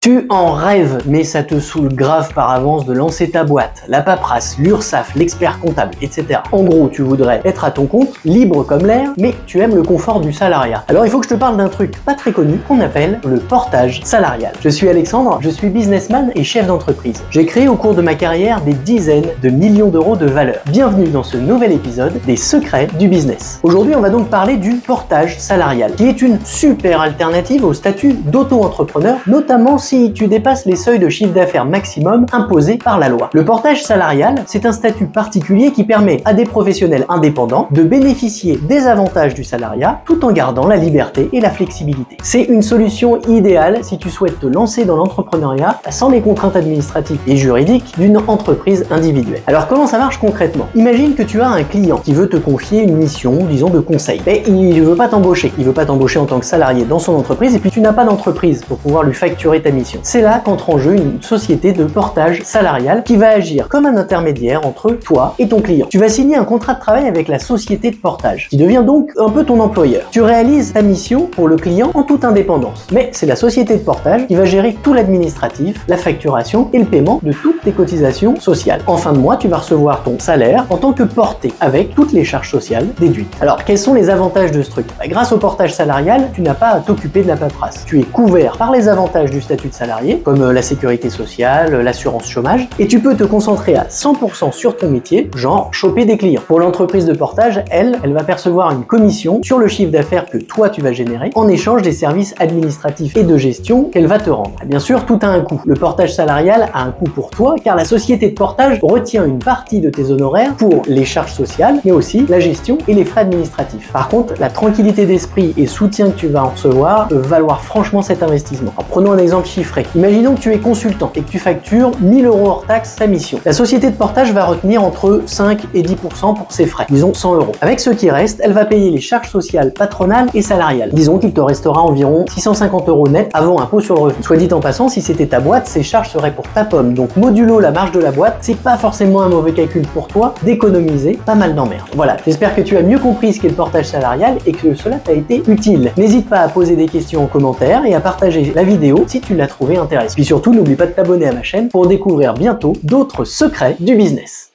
Tu en rêves, mais ça te saoule grave par avance de lancer ta boîte, la paperasse, l'URSSAF, l'expert comptable, etc. En gros, tu voudrais être à ton compte, libre comme l'air, mais tu aimes le confort du salariat. Alors il faut que je te parle d'un truc pas très connu qu'on appelle le portage salarial. Je suis Alexandre, je suis businessman et chef d'entreprise. J'ai créé au cours de ma carrière des dizaines de millions d'euros de valeur. Bienvenue dans ce nouvel épisode des secrets du business. Aujourd'hui, on va donc parler du portage salarial, qui est une super alternative au statut d'auto-entrepreneur, notamment si tu dépasses les seuils de chiffre d'affaires maximum imposés par la loi. Le portage salarial, c'est un statut particulier qui permet à des professionnels indépendants de bénéficier des avantages du salariat tout en gardant la liberté et la flexibilité. C'est une solution idéale si tu souhaites te lancer dans l'entrepreneuriat sans les contraintes administratives et juridiques d'une entreprise individuelle. Alors comment ça marche concrètement? Imagine que tu as un client qui veut te confier une mission, disons de conseil, mais il ne veut pas t'embaucher. Il veut pas t'embaucher en tant que salarié dans son entreprise et puis tu n'as pas d'entreprise pour pouvoir lui facturer ta mission. C'est là qu'entre en jeu une société de portage salarial qui va agir comme un intermédiaire entre toi et ton client. Tu vas signer un contrat de travail avec la société de portage, qui devient donc un peu ton employeur. Tu réalises ta mission pour le client en toute indépendance, mais c'est la société de portage qui va gérer tout l'administratif, la facturation et le paiement de toutes tes cotisations sociales. En fin de mois, tu vas recevoir ton salaire en tant que porté, avec toutes les charges sociales déduites. Alors, quels sont les avantages de ce truc? Grâce au portage salarial, tu n'as pas à t'occuper de la paperasse. Tu es couvert par les avantages du statut de salarié, comme la sécurité sociale, l'assurance chômage, et tu peux te concentrer à 100% sur ton métier, genre choper des clients. Pour l'entreprise de portage, elle va percevoir une commission sur le chiffre d'affaires que toi tu vas générer en échange des services administratifs et de gestion qu'elle va te rendre. Bien sûr, tout a un coût. Le portage salarial a un coût pour toi, car la société de portage retient une partie de tes honoraires pour les charges sociales, mais aussi la gestion et les frais administratifs. Par contre, la tranquillité d'esprit et soutien que tu vas en recevoir peuvent valoir franchement cet investissement. Alors, prenons un exemple chiffré. Imaginons que tu es consultant et que tu factures 1000 € hors taxe ta mission. La société de portage va retenir entre 5 et 10% pour ses frais, disons 100 €. Avec ce qui reste, elle va payer les charges sociales patronales et salariales. Disons qu'il te restera environ 650 € net avant impôt sur le revenu. Soit dit en passant, si c'était ta boîte, ces charges seraient pour ta pomme. Donc modulo la marge de la boîte, c'est pas forcément un mauvais calcul pour toi d'économiser pas mal d'emmerdes. Voilà, j'espère que tu as mieux compris ce qu'est le portage salarial et que cela t'a été utile. N'hésite pas à poser des questions en commentaire et à partager la vidéo si tu l'as trouvé intéressante. Puis surtout, n'oublie pas de t'abonner à ma chaîne pour découvrir bientôt d'autres secrets du business.